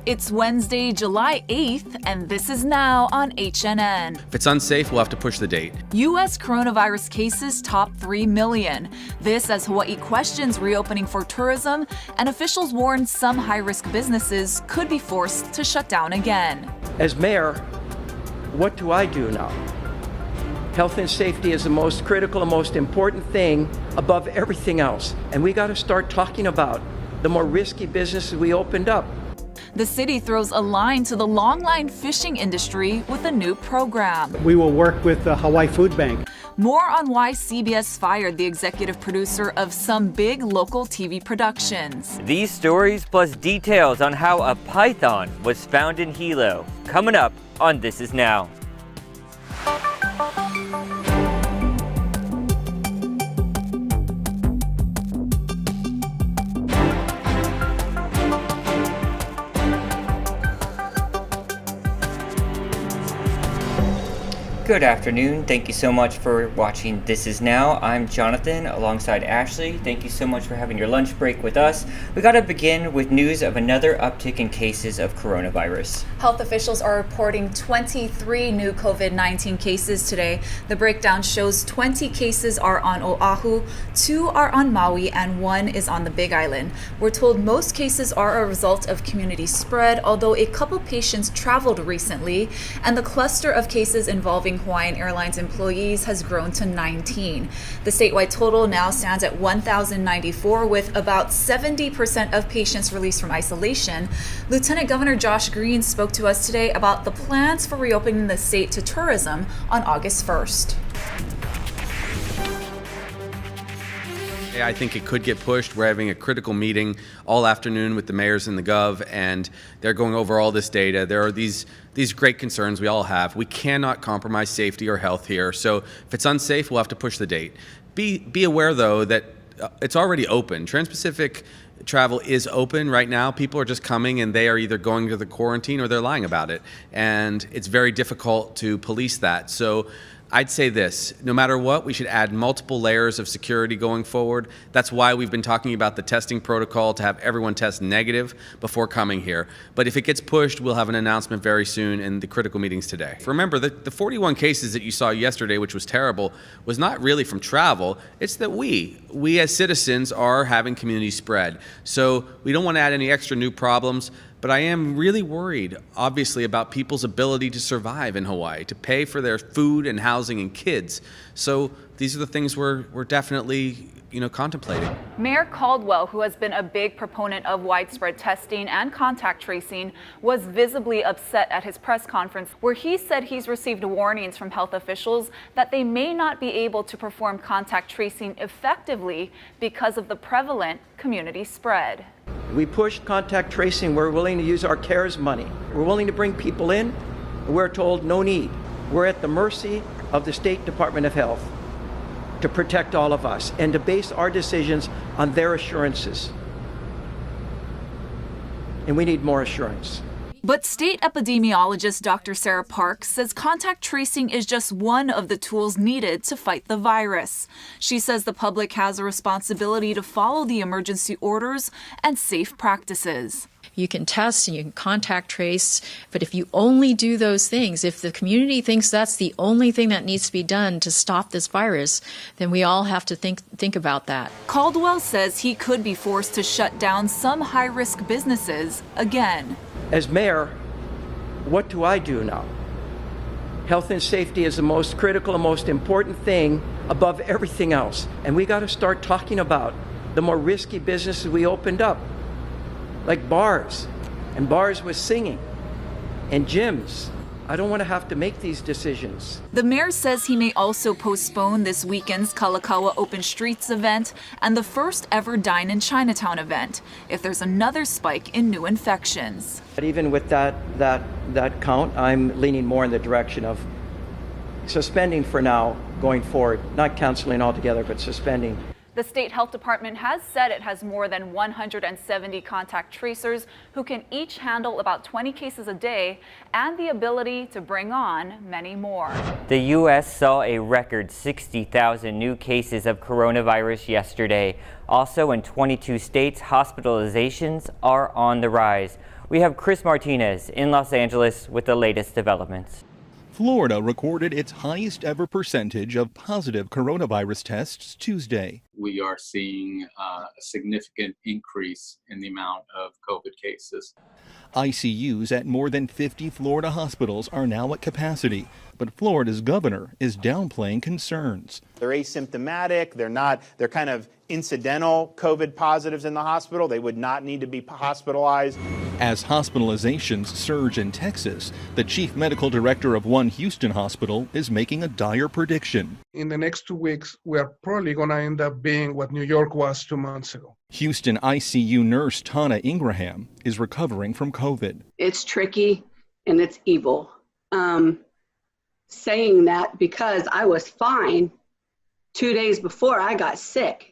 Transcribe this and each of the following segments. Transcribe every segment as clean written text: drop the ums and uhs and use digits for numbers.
It's Wednesday, July 8th, and this is now on HNN. If it's unsafe, we'll have to push the date. U.S. coronavirus cases top 3 million. This as Hawaii questions reopening for tourism, and officials warn some high-risk businesses could be forced to shut down again. As mayor, what do I do now? Health and safety is the most critical and most important thing above everything else. And we got to start talking about the more risky businesses we opened up. The city throws a line to the longline fishing industry with a new program. We will work with the Hawaii Food Bank. More on why CBS fired the executive producer of some big local TV productions. These stories plus details on how a python was found in Hilo. Coming up on This Is Now. Good afternoon. Thank you so much for watching This Is Now. I'm Jonathan alongside Ashley. Thank you so much for having your lunch break with us. We got to begin with news of another uptick in cases of coronavirus. Health officials are reporting 23 new COVID-19 cases today. The breakdown shows 20 cases are on Oahu, 2 are on Maui, and 1 is on the Big Island. We're told most cases are a result of community spread, although a couple patients traveled recently, and the cluster of cases involving Hawaiian Airlines employees has grown to 19. The statewide total now stands at 1,094, with about 70% of patients released from isolation. Lieutenant Governor Josh Green spoke to us today about the plans for reopening the state to tourism on August 1st. I think it could get pushed. We're having a critical meeting all afternoon with the mayors and the gov, and they're going over all this data. There are these great concerns we all have. We cannot compromise safety or health here. So if it's unsafe, we'll have to push the date. Be aware, though, that it's already open. Trans-Pacific travel is open right now. People are just coming, and they are either going to the quarantine or they're lying about it. And it's very difficult to police that. So I'd say this, no matter what, we should add multiple layers of security going forward. That's why we've been talking about the testing protocol to have everyone test negative before coming here. But if it gets pushed, we'll have an announcement very soon in the critical meetings today. Remember, the 41 cases that you saw yesterday, which was terrible, was not really from travel. It's that we as citizens are having community spread. So we don't want to add any extra new problems. But I am really worried, obviously, about people's ability to survive in Hawaii, to pay for their food and housing and kids. So these are the things we're definitely, contemplating. Mayor Caldwell, who has been a big proponent of widespread testing and contact tracing, was visibly upset at his press conference, where he said he's received warnings from health officials that they may not be able to perform contact tracing effectively because of the prevalent community spread. We pushed contact tracing. We're willing to use our CARES money. We're willing to bring people in. We're told no need. We're at the mercy of the State Department of Health to protect all of us and to base our decisions on their assurances. And we need more assurance. But state epidemiologist Dr. Sarah Parks says contact tracing is just one of the tools needed to fight the virus. She says the public has a responsibility to follow the emergency orders and safe practices. You can test and you can contact trace, but if you only do those things, if the community thinks that's the only thing that needs to be done to stop this virus, then we all have to think about that. Caldwell says he could be forced to shut down some high-risk businesses again. As mayor, what do I do now? Health and safety is the most critical and most important thing above everything else. And we got to start talking about the more risky businesses we opened up, like bars, and bars with singing, and gyms. I don't want to have to make these decisions. The mayor says he may also postpone this weekend's Kalakaua Open Streets event and the first ever Dine in Chinatown event if there's another spike in new infections. But even with that count, I'm leaning more in the direction of suspending for now going forward, not canceling altogether, but suspending. The state health department has said it has more than 170 contact tracers who can each handle about 20 cases a day and the ability to bring on many more. The U.S. saw a record 60,000 new cases of coronavirus yesterday. Also in 22 states, hospitalizations are on the rise. We have Chris Martinez in Los Angeles with the latest developments. Florida recorded its highest ever percentage of positive coronavirus tests Tuesday. We are seeing a significant increase in the amount of COVID cases. ICUs at more than 50 Florida hospitals are now at capacity, but Florida's governor is downplaying concerns. They're asymptomatic, they're kind of incidental COVID positives in the hospital. They would not need to be hospitalized. As hospitalizations surge in Texas, the chief medical director of one Houston hospital is making a dire prediction. In the next 2 weeks, we are probably going to end up being what New York was 2 months ago. Houston ICU nurse Tana Ingraham is recovering from COVID. It's tricky and it's evil. Saying that because I was fine 2 days before I got sick.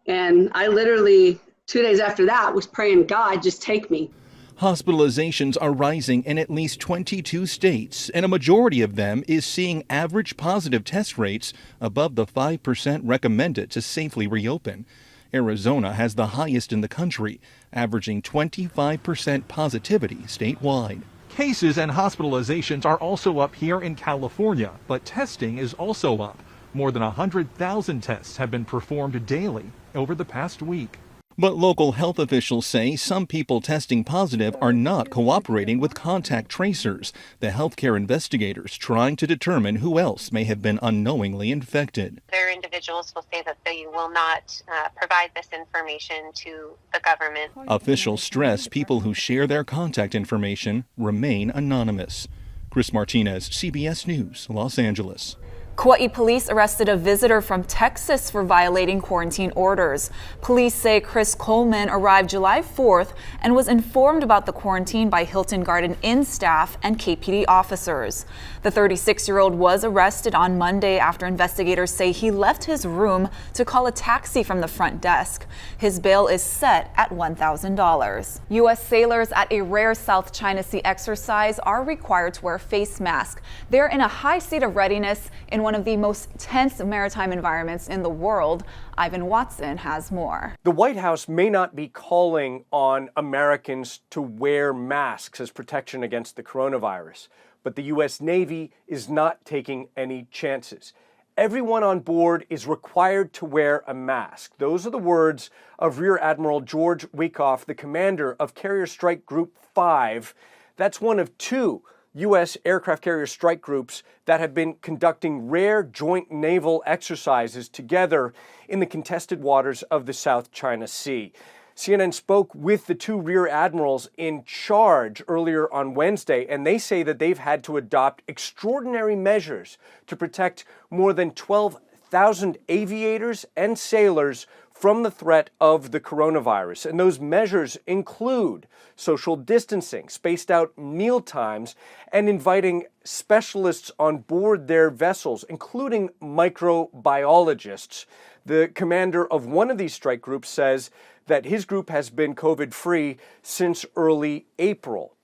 And I literally, 2 days after that, was praying, God, just take me. Hospitalizations are rising in at least 22 states, and a majority of them is seeing average positive test rates above the 5% recommended to safely reopen. Arizona has the highest in the country, averaging 25% positivity statewide. Cases and hospitalizations are also up here in California, but testing is also up. More than 100,000 tests have been performed daily over the past week. But local health officials say some people testing positive are not cooperating with contact tracers, the healthcare investigators trying to determine who else may have been unknowingly infected. Their individuals will say that they will not provide this information to the government. Officials stress people who share their contact information remain anonymous. Chris Martinez, CBS News, Los Angeles. Kauai police arrested a visitor from Texas for violating quarantine orders. Police say Chris Coleman arrived July 4th and was informed about the quarantine by Hilton Garden Inn staff and KPD officers. The 36-year-old was arrested on Monday after investigators say he left his room to call a taxi from the front desk. His bail is set at $1,000. U.S. sailors at a rare South China Sea exercise are required to wear face masks. They're in a high state of readiness in one of the most tense maritime environments in the world. Ivan Watson has more. The White House may not be calling on Americans to wear masks as protection against the coronavirus, but the U.S. Navy is not taking any chances. Everyone on board is required to wear a mask. Those are the words of Rear Admiral George Wyckoff, the commander of Carrier Strike Group 5. That's one of two U.S. aircraft carrier strike groups that have been conducting rare joint naval exercises together in the contested waters of the South China Sea. CNN spoke with the two rear admirals in charge earlier on Wednesday, and they say that they've had to adopt extraordinary measures to protect more than 12,000 aviators and sailors from the threat of the coronavirus. And those measures include social distancing, spaced out meal times, and inviting specialists on board their vessels, including microbiologists. The commander of one of these strike groups says that his group has been COVID-free since early April.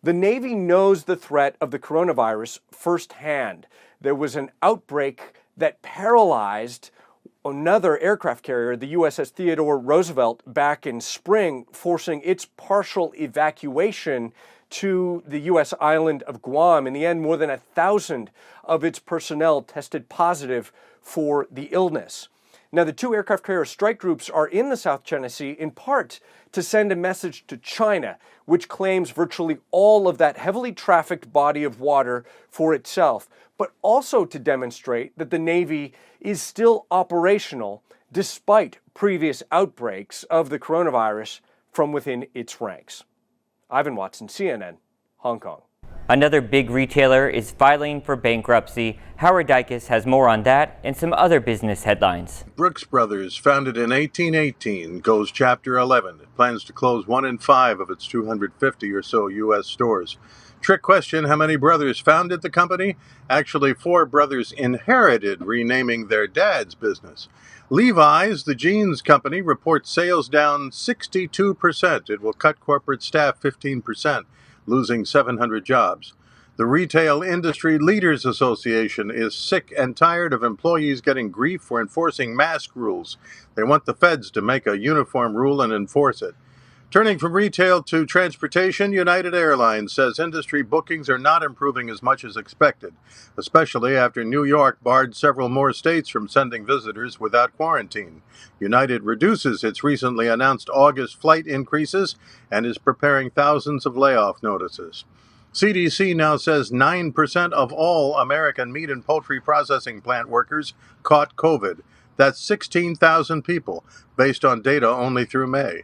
The Navy knows the threat of the coronavirus firsthand. There was an outbreak that paralyzed another aircraft carrier, the USS Theodore Roosevelt, back in spring, forcing its partial evacuation to the U.S. island of Guam. In the end, more than 1,000 of its personnel tested positive for the illness. Now, the two aircraft carrier strike groups are in the South China Sea in part to send a message to China, which claims virtually all of that heavily trafficked body of water for itself, but also to demonstrate that the Navy is still operational despite previous outbreaks of the coronavirus from within its ranks. Ivan Watson, CNN, Hong Kong. Another big retailer is filing for bankruptcy. Howard Dykes has more on that and some other business headlines. Brooks Brothers, founded in 1818, goes Chapter 11. It plans to close 1 in 5 of its 250 or so U.S. stores. Trick question, how many brothers founded the company? Actually, 4 brothers inherited, renaming their dad's business. Levi's, the jeans company, reports sales down 62%. It will cut corporate staff 15%, losing 700 jobs. The Retail Industry Leaders Association is sick and tired of employees getting grief for enforcing mask rules. They want the feds to make a uniform rule and enforce it. Turning from retail to transportation, United Airlines says industry bookings are not improving as much as expected, especially after New York barred several more states from sending visitors without quarantine. United reduces its recently announced August flight increases and is preparing thousands of layoff notices. CDC now says 9% of all American meat and poultry processing plant workers caught COVID. That's 16,000 people, based on data only through May.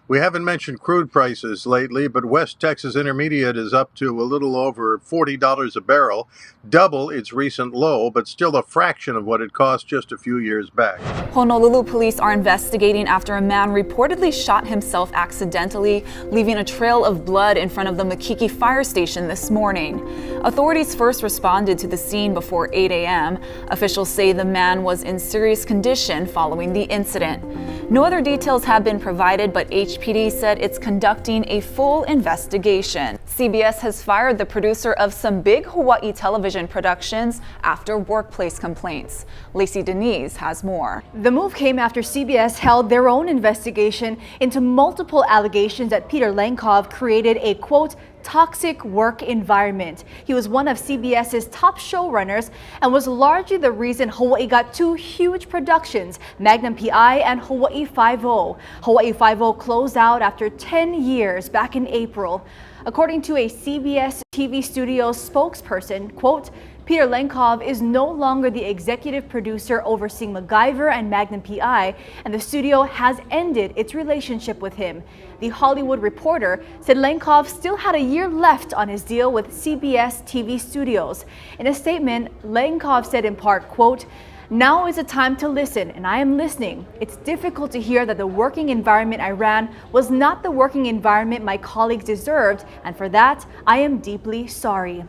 We haven't mentioned crude prices lately, but West Texas Intermediate is up to a little over $40 a barrel, double its recent low, but still a fraction of what it cost just a few years back. Honolulu police are investigating after a man reportedly shot himself accidentally, leaving a trail of blood in front of the Makiki fire station this morning. Authorities first responded to the scene before 8 a.m. Officials say the man was in serious condition following the incident. No other details have been provided, but HPD said it's conducting a full investigation. CBS has fired the producer of some big Hawaii television productions after workplace complaints. Lacey Denise has more. The move came after CBS held their own investigation into multiple allegations that Peter Lenkov created a, quote, toxic work environment. He was one of CBS's top showrunners and was largely the reason Hawaii got two huge productions, Magnum PI and Hawaii Five-0. Hawaii Five-0 closed out after 10 years back in April. According to a CBS TV Studios spokesperson, quote, Peter Lenkov is no longer the executive producer overseeing MacGyver and Magnum PI, and the studio has ended its relationship with him. The Hollywood Reporter said Lenkov still had a year left on his deal with CBS TV Studios. In a statement, Lenkov said in part, quote, now is a time to listen, and I am listening. It's difficult to hear that the working environment I ran was not the working environment my colleagues deserved, and for that, I am deeply sorry.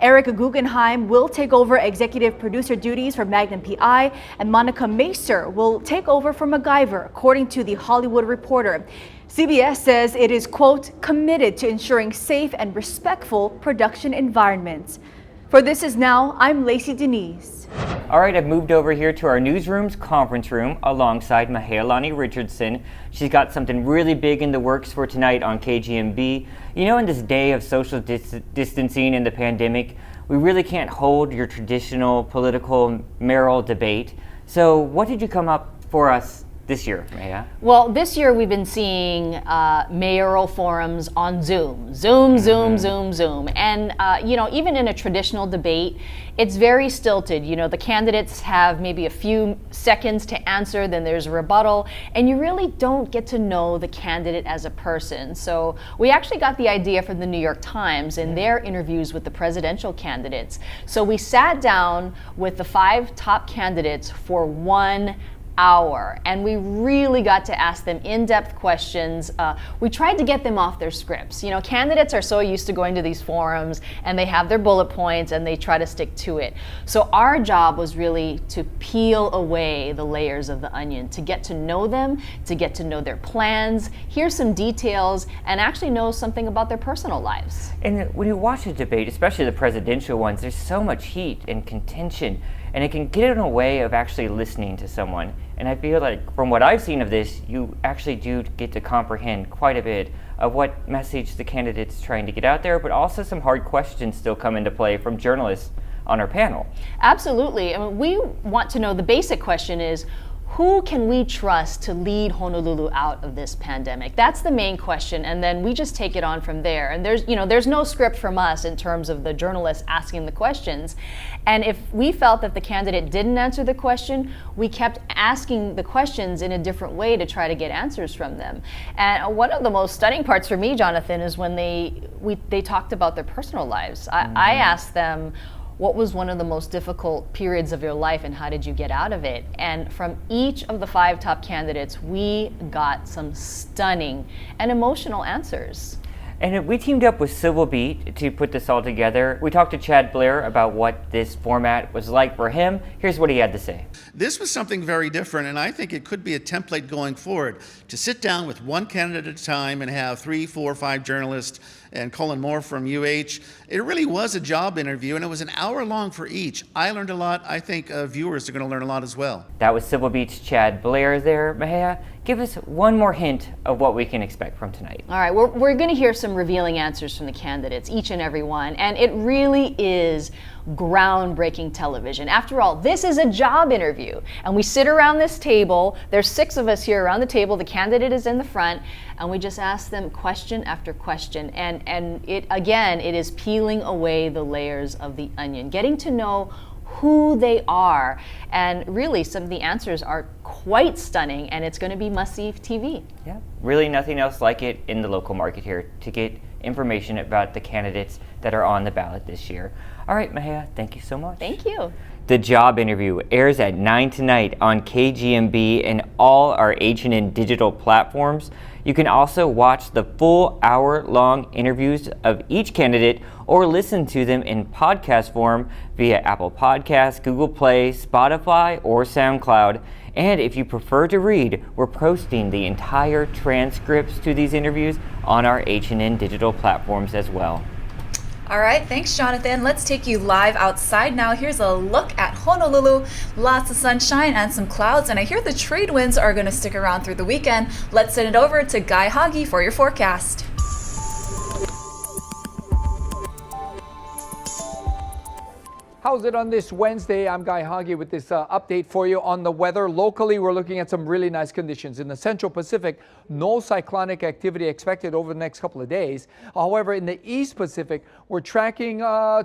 Eric Guggenheim will take over executive producer duties for Magnum PI, and Monica Macer will take over for MacGyver, according to the Hollywood Reporter. CBS says it is, quote, committed to ensuring safe and respectful production environments. For This Is Now, I'm Lacey Denise. All right, I've moved over here to our newsroom's conference room alongside Mahealani Richardson. She's got something really big in the works for tonight on KGMB. You know, in this day of social distancing and the pandemic, we really can't hold your traditional political mayoral debate. So what did you come up for us this year, Maya? Well, this year we've been seeing mayoral forums on Zoom. Zoom. And, you know, even in a traditional debate, it's very stilted. You know, the candidates have maybe a few seconds to answer, then there's a rebuttal, and you really don't get to know the candidate as a person. So we actually got the idea from the New York Times in their interviews with the presidential candidates. So we sat down with the 5 top candidates for 1 hour, and we really got to ask them in-depth questions. We tried to get them off their scripts. You know, candidates are so used to going to these forums and they have their bullet points and they try to stick to it. So our job was really to peel away the layers of the onion, to get to know them, to get to know their plans, hear some details, and actually know something about their personal lives. And when you watch a debate, especially the presidential ones, there's so much heat and contention, and it can get in the way of actually listening to someone. And I feel like from what I've seen of this, you actually do get to comprehend quite a bit of what message the candidate's trying to get out there, but also some hard questions still come into play from journalists on our panel. Absolutely. I mean, we want to know, the basic question is, who can we trust to lead Honolulu out of this pandemic? That's the main question, and then we just take it on from there. And there's no script from us in terms of the journalists asking the questions. And if we felt that the candidate didn't answer the question, we kept asking the questions in a different way to try to get answers from them. And one of the most stunning parts for me, Jonathan, is when they talked about their personal lives. I asked them, what was one of the most difficult periods of your life and how did you get out of it? And from each of the 5 top candidates, we got some stunning and emotional answers. And we teamed up with Civil Beat to put this all together. We talked to Chad Blair about what this format was like for him. Here's what he had to say. This was something very different, and I think it could be a template going forward to sit down with one candidate at a time and have 3, 4, 5 journalists and Colin Moore from UH. It really was a job interview, and it was an hour long for each. I learned a lot. I think viewers are going to learn a lot as well. That was Civil Beat's Chad Blair there. Mahea, give us one more hint of what we can expect from tonight. All right, we're going to hear some revealing answers from the candidates, each and every one, and it really is groundbreaking television. After all, this is a job interview, and we sit around this table. There's 6 of us here around the table. The candidate is in the front, and we just ask them question after question. And it is peeling away the layers of the onion, getting to know who they are. And really, some of the answers are quite stunning, and it's going to be must-see TV. Yeah, really nothing else like it in the local market here to get information about the candidates that are on the ballot this year. All right, Mahea, thank you so much. Thank you. The Job Interview airs at 9 tonight on KGMB and all our H&N digital platforms. You can also watch the full hour-long interviews of each candidate or listen to them in podcast form via Apple Podcasts, Google Play, Spotify, or SoundCloud. And if you prefer to read, we're posting the entire transcripts to these interviews on our H&N digital platforms as well. All right, thanks, Jonathan. Let's take you live outside now. Here's a look at Honolulu. Lots of sunshine and some clouds, and I hear the trade winds are going to stick around through the weekend. Let's send it over to Guy Hagi for your forecast. How's it on this Wednesday? I'm Guy Hagi with this update for you on the weather. Locally, we're looking at some really nice conditions. In the Central Pacific, no cyclonic activity expected over the next couple of days. However, in the East Pacific, we're tracking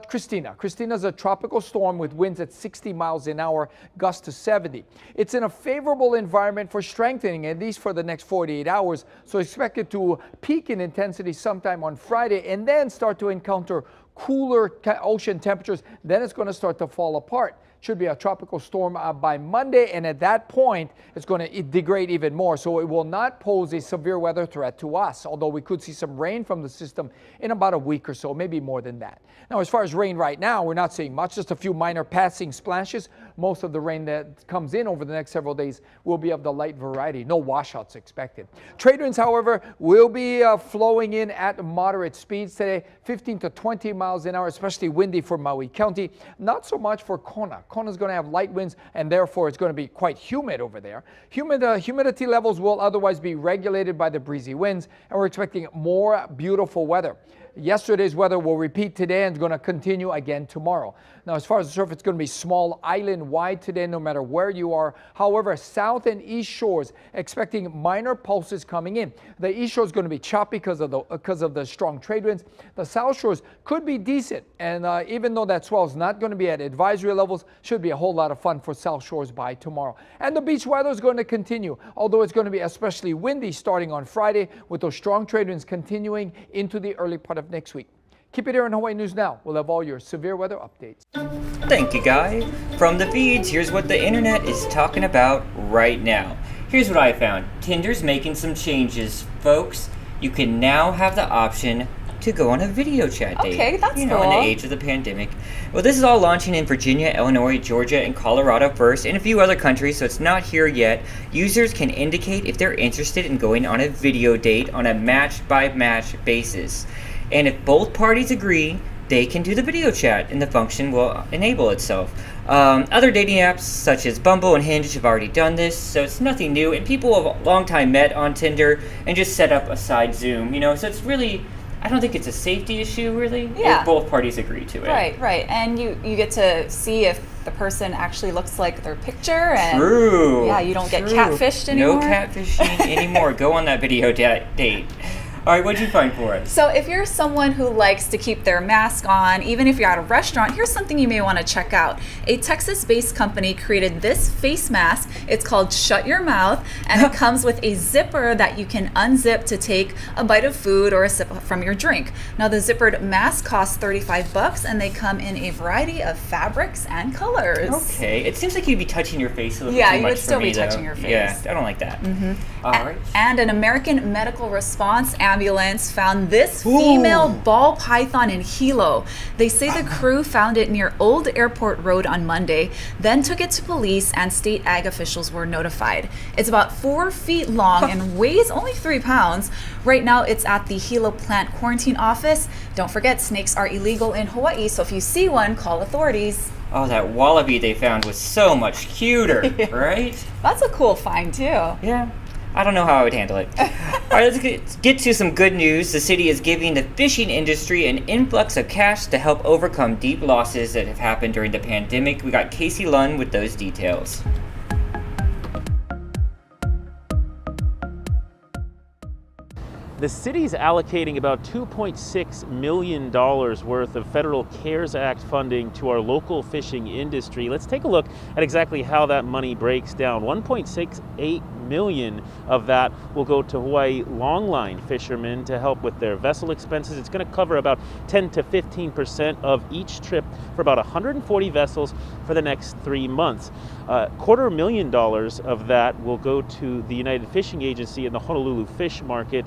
Christina. Christina's a tropical storm with winds at 60 miles an hour, gusts to 70. It's in a favorable environment for strengthening, at least for the next 48 hours. So expect it to peak in intensity sometime on Friday and then start to encounter cooler ocean temperatures. Then it's going to start to fall apart. Should be a tropical storm by Monday, and at that point it's going to degrade even more, so it will not pose a severe weather threat to us, although we could see some rain from the system in about a week or so, maybe more than that. Now, as far as rain right now, we're not seeing much, just a few minor passing splashes. Most of the rain that comes in over the next several days will be of the light variety. No washouts expected. Trade winds, however, will be flowing in at moderate speeds today, 15 to 20 miles an hour, especially windy for Maui County. Not so much for Kona. Kona's going to have light winds, and therefore it's going to be quite humid over there. Humidity levels will otherwise be regulated by the breezy winds, and we're expecting more beautiful weather. Yesterday's weather will repeat today and is going to continue again tomorrow. Now, as far as the surf, it's going to be small island-wide today, no matter where you are. However, south and east shores expecting minor pulses coming in. The east shore is going to be choppy because of the strong trade winds. The south shores could be decent, and even though that swell is not going to be at advisory levels, should be a whole lot of fun for south shores by tomorrow. And the beach weather is going to continue, although it's going to be especially windy starting on Friday, with those strong trade winds continuing into the early part of next week. Keep it here on Hawaii News Now. We'll have all your severe weather updates. Thank you, Guy. From the feeds, here's what the internet is talking about right now. Here's what I found. Tinder's making some changes, folks. You can now have the option to go on a video chat date. Okay, that's cool. In the age of the pandemic. Well, this is all launching in Virginia, Illinois, Georgia, and Colorado first, and a few other countries, so it's not here yet. Users can indicate if they're interested in going on a video date on a match-by-match basis. And if both parties agree, they can do the video chat, and the function will enable itself. Other dating apps such as Bumble and Hinge have already done this, so it's nothing new. And people have long time met on Tinder and just set up a side Zoom, so it's really, I don't think it's a safety issue, really, if both parties agree to it. Right. And you get to see if the person actually looks like their picture. And True. Yeah, you don't get catfished anymore. No catfishing anymore. Go on that video date. All right, what'd you find for us? So if you're someone who likes to keep their mask on, even if you're at a restaurant, here's something you may want to check out. A Texas-based company created this face mask. It's called Shut Your Mouth, and it comes with a zipper that you can unzip to take a bite of food or a sip from your drink. Now, the zippered mask costs $35, and they come in a variety of fabrics and colors. Okay, it seems like you'd be touching your face a little Yeah, too you much would still for me, be touching your face. Yeah, I don't like that. Mm-hmm. All right. And an American medical response ambulance found this female ball python in Hilo. They say the crew found it near Old Airport Road on Monday, then took it to police and state ag officials were notified. It's about 4 feet long and weighs only 3 pounds. Right now it's at the Hilo plant quarantine office. Don't forget, snakes are illegal in Hawaii, so if you see one, call authorities. Oh, that wallaby they found was so much cuter, right? That's a cool find too. Yeah. I don't know how I would handle it. All right, let's get to some good news. The city is giving the fishing industry an influx of cash to help overcome deep losses that have happened during the pandemic. We got Casey Lunn with those details. The city's allocating about $2.6 million worth of federal CARES Act funding to our local fishing industry. Let's take a look at exactly how that money breaks down. $1.68 million of that will go to Hawaii longline fishermen to help with their vessel expenses. It's going to cover about 10 to 15% of each trip for about 140 vessels for the next 3 months. $250,000 of that will go to the United Fishing Agency and the Honolulu fish market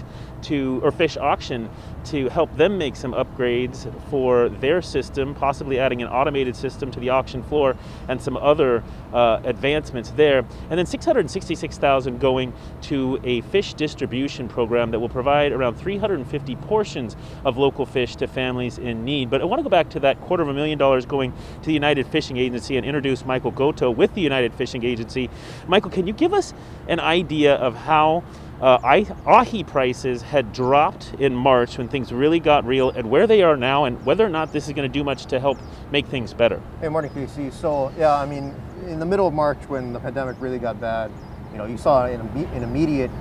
fish auction to help them make some upgrades for their system, possibly adding an automated system to the auction floor and some other advancements there. And then $666,000 going to a fish distribution program that will provide around 350 portions of local fish to families in need. But I want to go back to that $250,000 going to the United Fishing Agency and introduce Michael Goto with the United Fishing Agency. Michael, can you give us an idea of how ahi prices had dropped in March when things really got real and where they are now, and whether or not this is going to do much to help make things better? Hey, morning, Casey. So, yeah, I mean, in the middle of March when the pandemic really got bad, you saw an immediate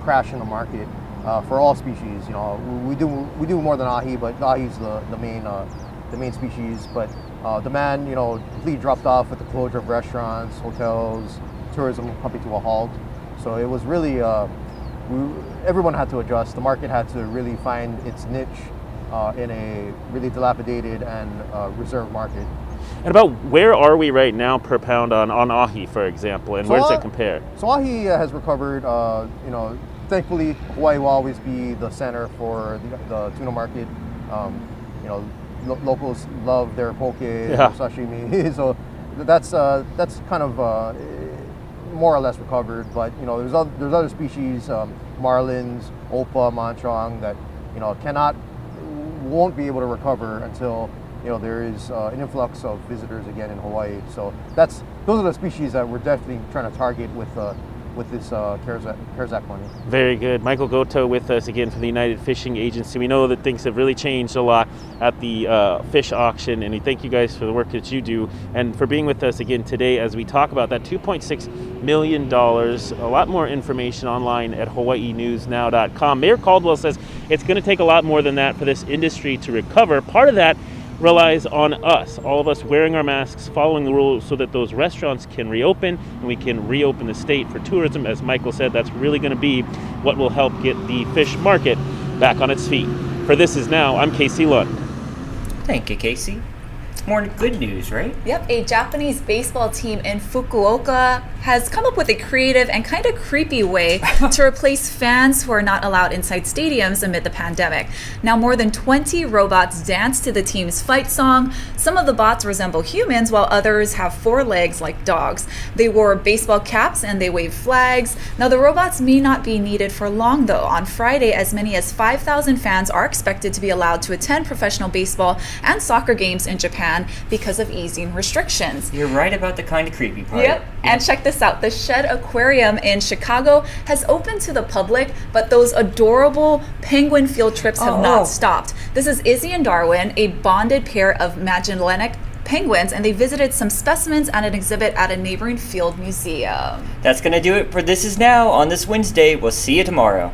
crash in the market for all species. We do more than ahi, but ahi is the main species. But demand, completely dropped off with the closure of restaurants, hotels, tourism coming to a halt. So it was really everyone had to adjust. The market had to really find its niche in a really dilapidated and reserved market. And about where are we right now per pound on ahi, for example, and where does it compare? So ahi has recovered. Thankfully, Hawaii will always be the center for the tuna market. Locals love their poke, sashimi. So that's kind of more or less recovered. But there's other species, marlins, opa, manchong, that won't be able to recover until there is an influx of visitors again in Hawaii. So those are the species that we're definitely trying to target with this CARES Act money. Very good. Michael Goto with us again from the United Fishing Agency. We know that things have really changed a lot at the fish auction, and we thank you guys for the work that you do and for being with us again today as we talk about that $2.6 million. A lot more information online at hawaiinewsnow.com. Mayor Caldwell says it's going to take a lot more than that for this industry to recover. Part of that relies on us, all of us wearing our masks, following the rules so that those restaurants can reopen and we can reopen the state for tourism. As Michael said, that's really going to be what will help get the fish market back on its feet. For This Is Now, I'm Casey Lund. Thank you, Casey. More good news, right? Yep, a Japanese baseball team in Fukuoka has come up with a creative and kind of creepy way to replace fans who are not allowed inside stadiums amid the pandemic. Now, more than 20 robots dance to the team's fight song. Some of the bots resemble humans, while others have 4 legs like dogs. They wore baseball caps and they waved flags. Now, the robots may not be needed for long, though. On Friday, as many as 5,000 fans are expected to be allowed to attend professional baseball and soccer games in Japan because of easing restrictions. You're right about the kind of creepy part. Yep. And check this out. The Shed Aquarium in Chicago has opened to the public, but those adorable penguin field trips have not stopped. This is Izzy and Darwin, a bonded pair of Magellanic penguins, and they visited some specimens at an exhibit at a neighboring field museum. That's going to do it for This Is Now on this Wednesday. We'll see you tomorrow.